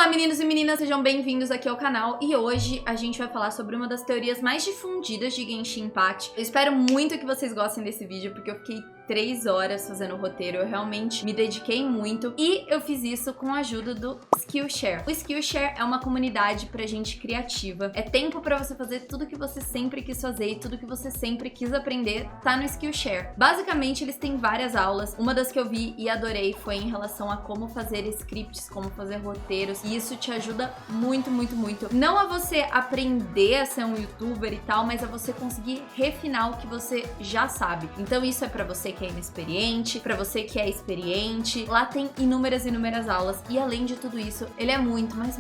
Olá meninos e meninas, sejam bem-vindos aqui ao canal e hoje a gente vai falar sobre uma das teorias mais difundidas de Genshin Impact. Eu espero muito que vocês gostem desse vídeo porque eu fiquei 3 horas fazendo o roteiro, eu realmente me dediquei muito e eu fiz isso com a ajuda do Skillshare. O Skillshare é uma comunidade pra gente criativa, é tempo pra você fazer tudo que você sempre quis fazer e tudo que você sempre quis aprender tá no Skillshare. Basicamente eles têm várias aulas, uma das que eu vi e adorei foi em relação a como fazer scripts, como fazer roteiros e isso te ajuda muito, muito, muito. Não a você aprender a ser um youtuber e tal, mas a você conseguir refinar o que você já sabe. Então isso é pra você que é inexperiente, pra você que é experiente. Lá tem inúmeras aulas e além de tudo isso, ele é muito, mas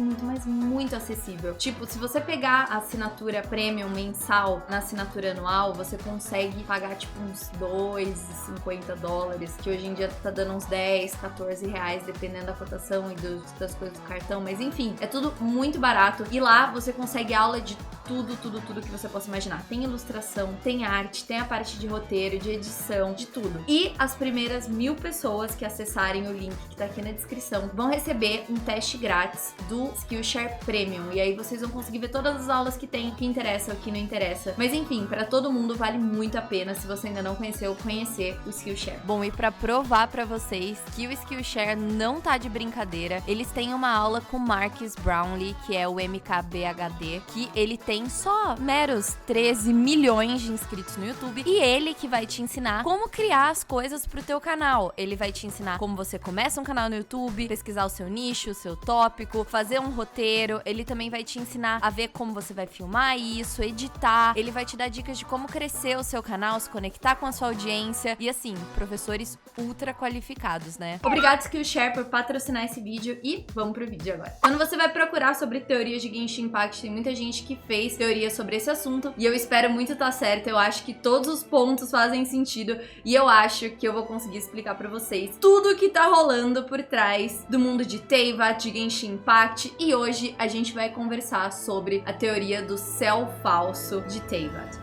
muito acessível. Tipo, se você pegar a assinatura premium mensal na assinatura anual, você consegue pagar tipo uns $2,50, que hoje em dia tá dando uns 10, 14 reais, dependendo da cotação e das coisas do cartão, mas enfim, é tudo muito barato e lá você consegue aula de tudo que você possa imaginar. Tem ilustração, tem arte, tem a parte de roteiro, de edição, de tudo. E as primeiras 1000 pessoas que acessarem o link que tá aqui na descrição vão receber um teste grátis do Skillshare Premium. E aí vocês vão conseguir ver todas as aulas que tem, o que interessa, o que não interessa. Mas enfim, pra todo mundo vale muito a pena, se você ainda não conheceu, conhecer o Skillshare. Bom, e pra provar pra vocês que o Skillshare não tá de brincadeira, eles têm uma aula com Marques Brownlee, que é o MKBHD, que ele tem só meros 13 milhões de inscritos no YouTube, e ele que vai te ensinar como criar as coisas pro teu canal. Ele vai te ensinar como você começa um canal no YouTube, pesquisar o seu nicho, o seu tópico, fazer um roteiro. Ele também vai te ensinar a ver como você vai filmar isso, editar. Ele vai te dar dicas de como crescer o seu canal, se conectar com a sua audiência e assim, professores ultra qualificados, né? Obrigado Skillshare por patrocinar esse vídeo e vamos pro vídeo agora. Quando você vai procurar sobre teorias de Genshin Impact, tem muita gente que fez teoria sobre esse assunto e eu espero muito estar certa. Eu acho que todos os pontos fazem sentido e eu acho que eu vou conseguir explicar pra vocês tudo que tá rolando por trás do mundo de Teyvat, de Genshin Impact e hoje a gente vai conversar sobre a teoria do céu falso de Teyvat.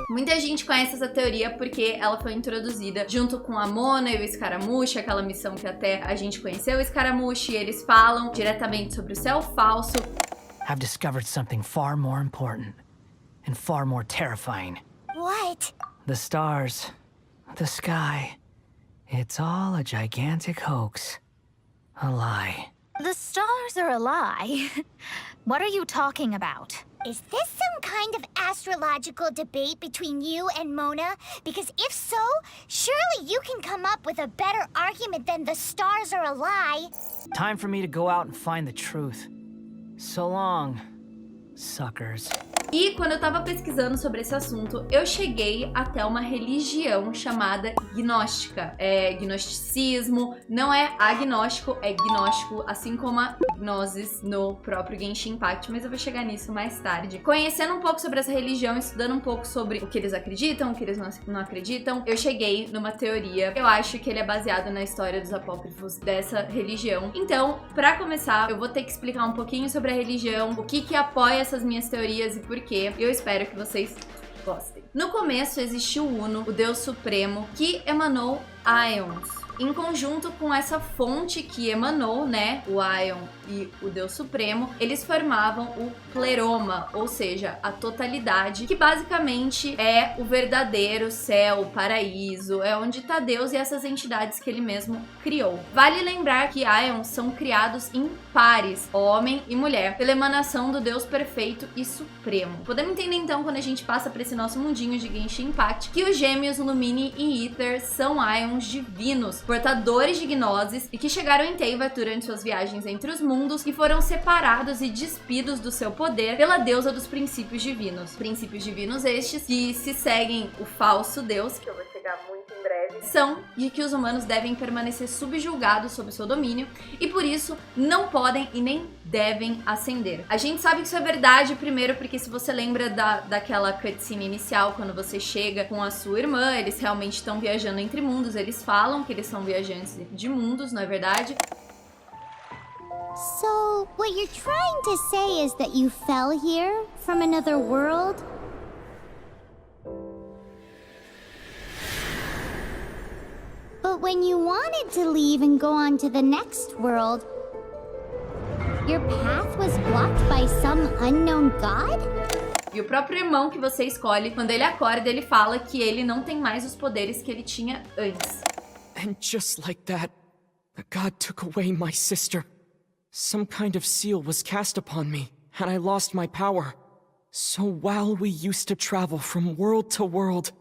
Muita gente conhece essa teoria porque ela foi introduzida junto com a Mona e o Scaramouche, aquela missão que até a gente conheceu o Scaramouche, e eles falam diretamente sobre o céu falso. I've discovered something far more important and far more terrifying. What? The stars, the sky, it's all a gigantic hoax. A lie. The stars are a lie. What are you talking about? Is this some kind of astrological debate between you and Mona? Because if so, surely you can come up with a better argument than the stars are a lie. Time for me to go out and find the truth. So long, suckers. E quando eu tava pesquisando sobre esse assunto, eu cheguei até uma religião chamada gnóstica. É gnosticismo, não é agnóstico, é gnóstico, assim como a gnosis no próprio Genshin Impact, mas eu vou chegar nisso mais tarde. Conhecendo um pouco sobre essa religião, estudando um pouco sobre o que eles acreditam, o que eles não acreditam, eu cheguei numa teoria. Eu acho que ele é baseado na história dos apócrifos dessa religião. Então, pra começar, eu vou ter que explicar um pouquinho sobre a religião, o que apoia essas minhas teorias e por quê. Eu espero que vocês gostem. No começo existiu o Uno, o Deus Supremo, que emanou Aions. Em conjunto com essa fonte que emanou, né, o Aion e o Deus Supremo, eles formavam o Pleroma, ou seja, a totalidade, que basicamente é o verdadeiro céu, o paraíso, é onde tá Deus e essas entidades que ele mesmo criou. Vale lembrar que Aions são criados em pares, homem e mulher, pela emanação do Deus perfeito e supremo. Podemos entender então, quando a gente passa para esse nosso mundinho de Genshin Impact, que os gêmeos Lumine e Aether são Aions divinos, portadores de gnoses e que chegaram em Teyvat durante suas viagens entre os mundos e foram separados e despidos do seu poder pela deusa dos princípios divinos. Princípios divinos estes que se seguem o falso Deus, que eu vou chegar muito em breve, são de que os humanos devem permanecer subjugados sob seu domínio e por isso não podem e nem devem ascender. A gente sabe que isso é verdade, primeiro porque se você lembra daquela cutscene inicial, quando você chega com a sua irmã, eles realmente estão viajando entre mundos, eles falam que eles são viajantes de mundos, não é verdade? So, what you're trying to say is that you fell here from another world? But when you wanted to leave and go on to the next world, your path was blocked by some unknown god? E o próprio irmão que você escolhe, quando ele acorda, ele fala que ele não tem mais os poderes que ele tinha antes. And just like that, the god took away my sister. Some kind of seal was cast upon me, and I lost my power. So while we used to travel from world to world,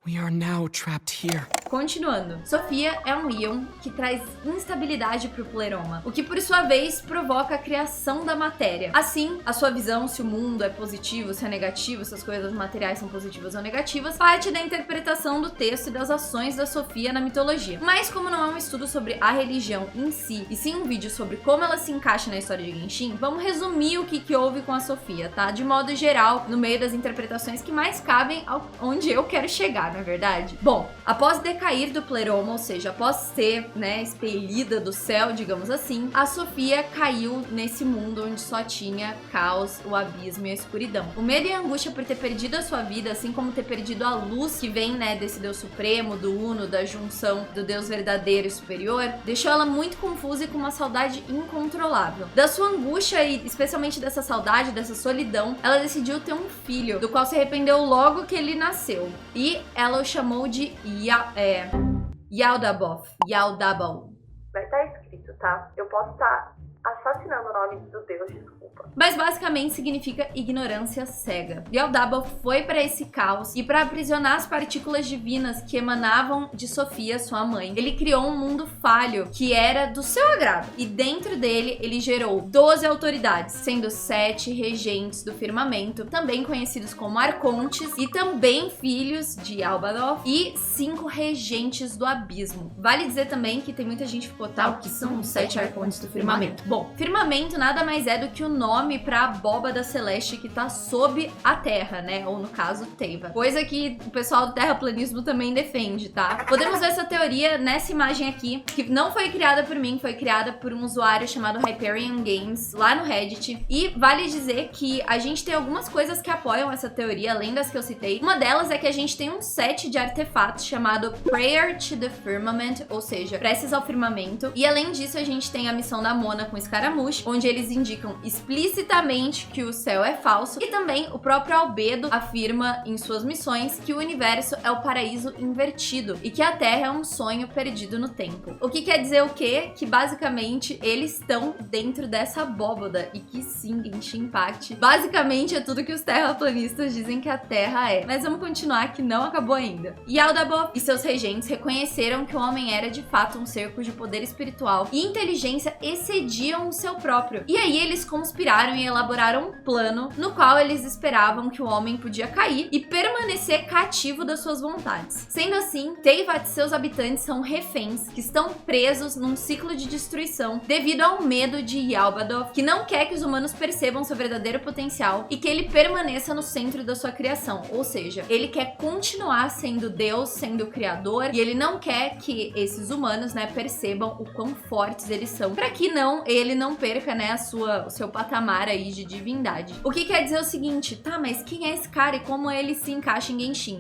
we are now trapped here. Continuando, Sofia é um íon que traz instabilidade para o Pleroma, o que por sua vez provoca a criação da matéria. Assim, a sua visão se o mundo é positivo, se é negativo, se as coisas materiais são positivas ou negativas, parte da interpretação do texto e das ações da Sofia na mitologia. Mas como não é um estudo sobre a religião em si, e sim um vídeo sobre como ela se encaixa na história de Genshin, vamos resumir o que houve com a Sofia, tá? De modo geral, no meio das interpretações que mais cabem onde eu quero chegar, não é verdade? Bom, após cair do Pleroma, ou seja, após ser, expelida do céu, digamos assim, a Sofia caiu nesse mundo onde só tinha caos, o abismo e a escuridão. O medo e a angústia por ter perdido a sua vida, assim como ter perdido a luz que vem, desse Deus Supremo, do Uno, da junção do Deus verdadeiro e superior, deixou ela muito confusa e com uma saudade incontrolável. Da sua angústia e especialmente dessa saudade, dessa solidão, ela decidiu ter um filho, do qual se arrependeu logo que ele nasceu. E ela o chamou de Yaldabaoth. Vai estar escrito, tá? Eu posso estar assassinando o nome do Deus, desculpa. Mas basicamente significa ignorância cega. Yaldabaoth foi para esse caos e para aprisionar as partículas divinas que emanavam de Sofia, sua mãe. Ele criou um mundo falho que era do seu agrado e dentro dele ele gerou 12 autoridades, sendo 7 regentes do firmamento, também conhecidos como arcontes, e também filhos de Yaldabaoth, e 5 regentes do abismo. Vale dizer também que tem muita gente que ficou tal que são os 7 arcontes do firmamento. Bom, firmamento nada mais é do que o nome para a abóbada celeste que tá sob a Terra, ou no caso, Teyvat. Coisa que o pessoal do terraplanismo também defende, tá? Podemos ver essa teoria nessa imagem aqui, que não foi criada por mim, foi criada por um usuário chamado Hyperion Games, lá no Reddit. E vale dizer que a gente tem algumas coisas que apoiam essa teoria, além das que eu citei. Uma delas é que a gente tem um set de artefatos chamado Prayer to the Firmament, ou seja, preces ao firmamento. E além disso, a gente tem a missão da Mona com Scaramouche, onde eles indicam explicitamente que o céu é falso, e também o próprio Albedo afirma em suas missões que o universo é o paraíso invertido e que a Terra é um sonho perdido no tempo. O que quer dizer o quê? Que basicamente eles estão dentro dessa abóbada e que sim, Genshin Impact basicamente é tudo que os terraplanistas dizem que a Terra é. Mas vamos continuar que não acabou ainda. Yaldabaoth e seus regentes reconheceram que o homem era de fato um ser cujo poder espiritual e inteligência excediam o seu próprio. E aí eles conspiraram e elaboraram um plano no qual eles esperavam que o homem podia cair e permanecer cativo das suas vontades. Sendo assim, Teyvat e seus habitantes são reféns que estão presos num ciclo de destruição devido ao medo de Yaldabaoth, que não quer que os humanos percebam seu verdadeiro potencial e que ele permaneça no centro da sua criação. Ou seja, ele quer continuar sendo Deus, sendo o criador, e ele não quer que esses humanos, percebam o quão fortes eles são, para que ele não perca, o seu patamar aí de divindade. O que quer dizer o seguinte, tá, mas quem é esse cara e como ele se encaixa em Genshin?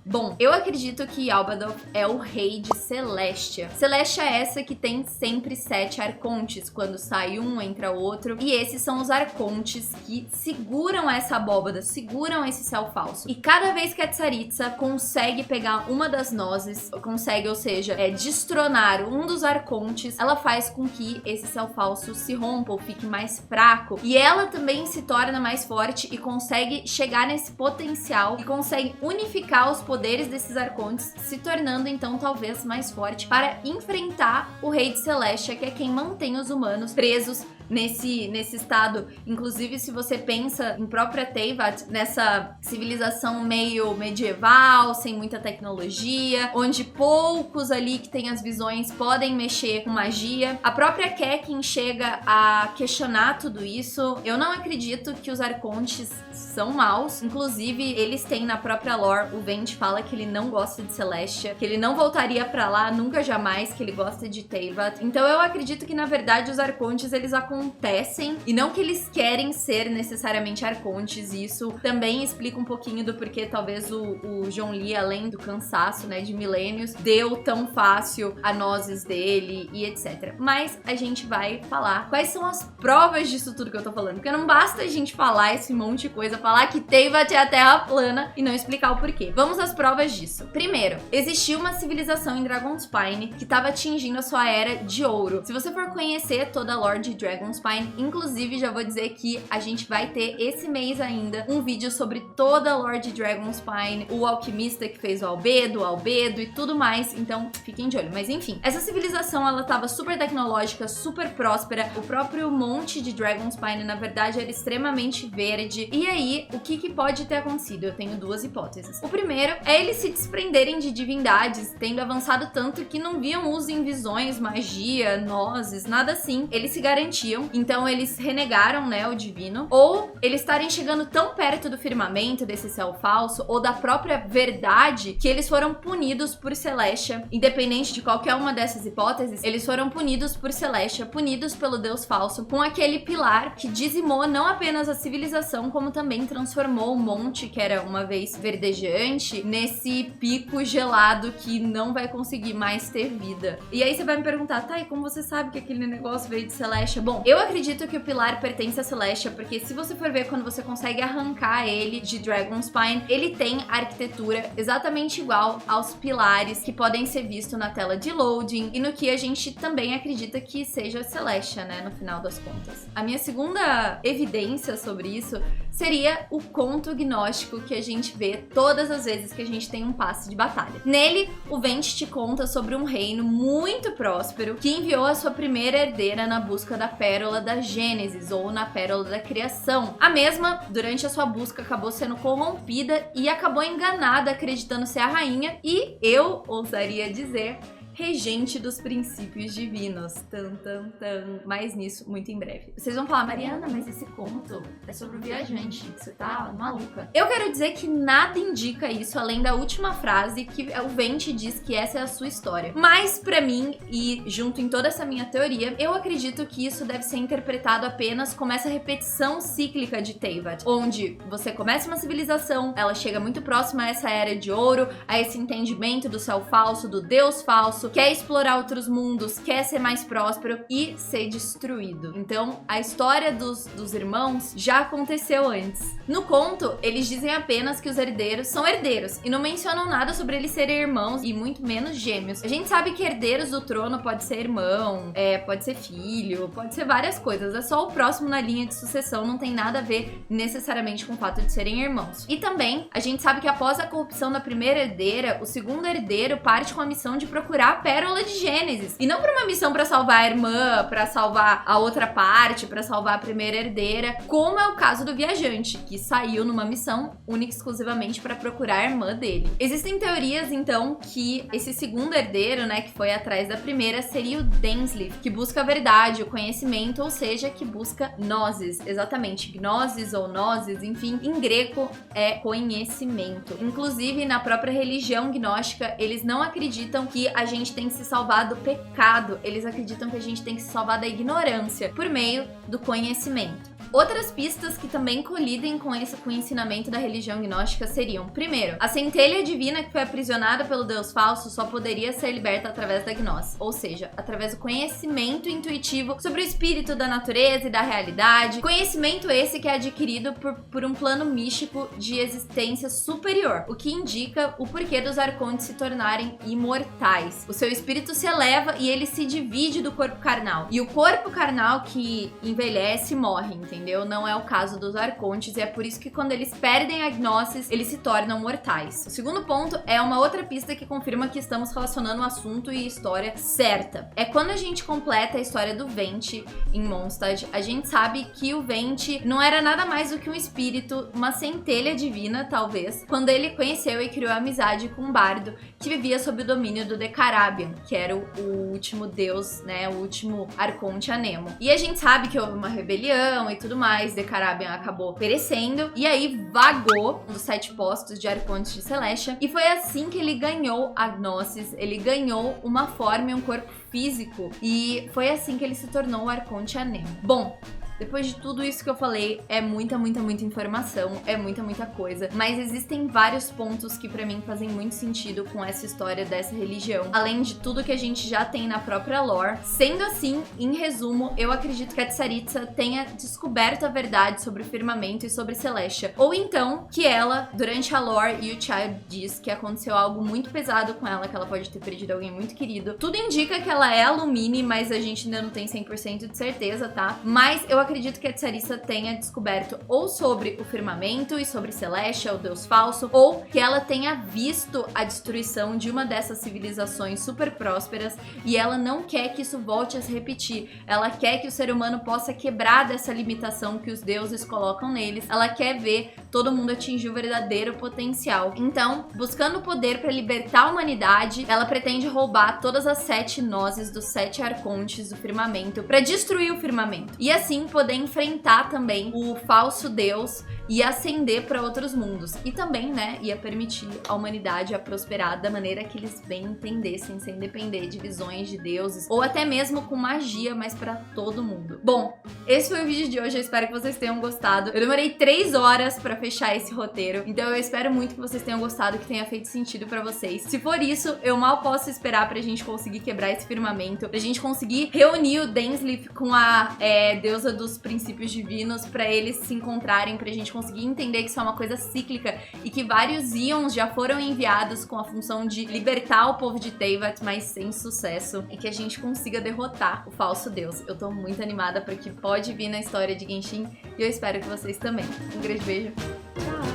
Bom, eu acredito que Yaldabaoth é o rei de Celestia. Celestia é essa que tem sempre 7 arcontes. Quando sai um, entra outro. E esses são os arcontes que seguram essa abóbada, seguram esse céu falso. E cada vez que a Tsaritsa consegue pegar uma das nozes, consegue, ou seja, destronar um dos arcontes, ela faz com que esse céu falso se rompa ou fique mais fraco. E ela também se torna mais forte e consegue chegar nesse potencial e consegue unificar os poderes desses arcontes, se tornando então talvez mais forte para enfrentar o rei de Celestia, que é quem mantém os humanos presos nesse estado. Inclusive, se você pensa em própria Teyvat, nessa civilização meio medieval, sem muita tecnologia, onde poucos ali que têm as visões podem mexer com magia. A própria Kekin chega a questionar tudo isso. Eu não acredito que os arcontes são maus. Inclusive, eles têm na própria lore, o Venti fala que ele não gosta de Celestia, que ele não voltaria pra lá nunca jamais, que ele gosta de Teyvat. Então eu acredito que na verdade os arcontes eles acontecem acontecem e não que eles querem ser necessariamente arcontes. E isso também explica um pouquinho do porquê talvez o Zhongli, além do cansaço, né, de milênios, deu tão fácil a nozes dele e etc. Mas a gente vai falar quais são as provas disso tudo que eu tô falando, porque não basta a gente falar esse monte de coisa, falar que Teyvat é a Terra plana e não explicar o porquê. Vamos às provas disso. Primeiro, existiu uma civilização em Dragonspine que estava atingindo a sua era de ouro. Se você for conhecer toda a lore de Dragonspine, inclusive já vou dizer que a gente vai ter esse mês ainda um vídeo sobre toda a lore de Dragonspine, o alquimista que fez o albedo e tudo mais, então fiquem de olho. Mas enfim, essa civilização ela tava super tecnológica, super próspera, o próprio monte de Dragonspine na verdade era extremamente verde. E aí, o que pode ter acontecido? Eu tenho duas hipóteses. O primeiro é eles se desprenderem de divindades, tendo avançado tanto que não viam uso em visões, magia, nozes, nada assim. Eles se garantiam, então eles renegaram, né, o divino. Ou eles estarem chegando tão perto do firmamento, desse céu falso, ou da própria verdade, que eles foram punidos por Celestia. Independente de qualquer uma dessas hipóteses, eles foram punidos por Celestia, punidos pelo Deus falso, com aquele pilar que dizimou não apenas a civilização, como também transformou o monte, que era uma vez verdejante, nesse pico gelado que não vai conseguir mais ter vida. E aí você vai me perguntar, tá, e como você sabe que aquele negócio veio de Celestia? Bom, eu acredito que o pilar pertence a Celestia, porque se você for ver quando você consegue arrancar ele de Dragonspine, ele tem arquitetura exatamente igual aos pilares que podem ser vistos na tela de loading e no que a gente também acredita que seja Celestia, né, no final das contas. A minha segunda evidência sobre isso seria o conto gnóstico que a gente vê todas as vezes que a gente tem um passe de batalha. Nele, o Venti te conta sobre um reino muito próspero que enviou a sua primeira herdeira na busca da Pérola da Gênesis, ou na Pérola da Criação. A mesma, durante a sua busca, acabou sendo corrompida e acabou enganada, acreditando ser a rainha e, eu ousaria dizer, regente dos princípios divinos. Mais nisso, muito em breve. Vocês vão falar, Mariana, mas esse conto é sobre o viajante. Você tá maluca. Eu quero dizer que nada indica isso, além da última frase, que o Venti diz que essa é a sua história. Mas, pra mim, e junto em toda essa minha teoria, eu acredito que isso deve ser interpretado apenas como essa repetição cíclica de Teyvat, onde você começa uma civilização, ela chega muito próxima a essa era de ouro, a esse entendimento do céu falso, do Deus falso, quer explorar outros mundos, quer ser mais próspero e ser destruído. Então, a história dos irmãos já aconteceu antes. No conto, eles dizem apenas que os herdeiros são herdeiros e não mencionam nada sobre eles serem irmãos e muito menos gêmeos. A gente sabe que herdeiros do trono pode ser irmão, pode ser filho, pode ser várias coisas. É só o próximo na linha de sucessão, não tem nada a ver necessariamente com o fato de serem irmãos. E também, a gente sabe que após a corrupção da primeira herdeira, o segundo herdeiro parte com a missão de procurar a Pérola de Gênesis. E não para uma missão para salvar a irmã, para salvar a outra parte, para salvar a primeira herdeira, como é o caso do viajante, que saiu numa missão única e exclusivamente para procurar a irmã dele. Existem teorias, então, que esse segundo herdeiro, né, que foi atrás da primeira, seria o Densleif, que busca a verdade, o conhecimento, ou seja, que busca nozes. Exatamente, gnosis ou nozes, enfim, em grego é conhecimento. Inclusive, na própria religião gnóstica, eles não acreditam que a gente tem que se salvar do pecado, eles acreditam que a gente tem que se salvar da ignorância por meio do conhecimento. Outras pistas que também colidem com o ensinamento da religião gnóstica seriam, primeiro, a centelha divina que foi aprisionada pelo Deus falso só poderia ser liberta através da gnose, ou seja, através do conhecimento intuitivo sobre o espírito da natureza e da realidade, conhecimento esse que é adquirido por um plano místico de existência superior, o que indica o porquê dos arcontes se tornarem imortais. O seu espírito se eleva e ele se divide do corpo carnal, e o corpo carnal que envelhece morre, entendeu? Não é o caso dos arcontes e é por isso que quando eles perdem a gnosis, eles se tornam mortais. O segundo ponto é uma outra pista que confirma que estamos relacionando o assunto e a história certa. É quando a gente completa a história do Venti em Mondstadt, a gente sabe que o Venti não era nada mais do que um espírito, uma centelha divina, talvez, quando ele conheceu e criou amizade com um bardo que vivia sob o domínio do Decarabian, que era o último deus, né, o último arconte Anemo. E a gente sabe que houve uma rebelião e tudo mais, Decarabian acabou perecendo, e aí vagou um dos 7 postos de Arcontes de Celestia, e foi assim que ele ganhou a Gnosis, ele ganhou uma forma e um corpo físico, e foi assim que ele se tornou o Arconte Anemo. Bom, depois de tudo isso que eu falei, é muita informação, é muita coisa, mas existem vários pontos que pra mim fazem muito sentido com essa história dessa religião, além de tudo que a gente já tem na própria lore. Sendo assim, em resumo, eu acredito que a Tsaritsa tenha descoberto a verdade sobre o firmamento e sobre Celestia, ou então que ela, durante a lore, e o Child diz que aconteceu algo muito pesado com ela, que ela pode ter perdido alguém muito querido. Tudo indica que ela é a Lumine, mas a gente ainda não tem 100% de certeza, tá? Mas eu acredito que a Tsaritsa tenha descoberto ou sobre o firmamento e sobre Celestia, o deus falso, ou que ela tenha visto a destruição de uma dessas civilizações super prósperas e ela não quer que isso volte a se repetir. Ela quer que o ser humano possa quebrar dessa limitação que os deuses colocam neles. Ela quer ver todo mundo atingir o verdadeiro potencial. Então, buscando o poder para libertar a humanidade, ela pretende roubar todas as 7 nozes dos 7 arcontes do firmamento para destruir o firmamento. E assim poder enfrentar também o falso deus e ascender para outros mundos. E também, né, ia permitir a humanidade a prosperar da maneira que eles bem entendessem, sem depender de visões de deuses, ou até mesmo com magia, mas para todo mundo. Bom, esse foi o vídeo de hoje, eu espero que vocês tenham gostado. Eu demorei 3 horas para fechar esse roteiro, então eu espero muito que vocês tenham gostado, que tenha feito sentido para vocês. Se for isso, eu mal posso esperar pra gente conseguir quebrar esse firmamento, pra gente conseguir reunir o Dainsleif com a deusa dos princípios divinos, pra eles se encontrarem, pra gente conseguir entender que isso é uma coisa cíclica e que vários Ions já foram enviados com a função de libertar o povo de Teyvat, mas sem sucesso, e que a gente consiga derrotar o falso deus. Eu tô muito animada porque pode vir na história de Genshin e eu espero que vocês também. Um grande beijo. Tchau!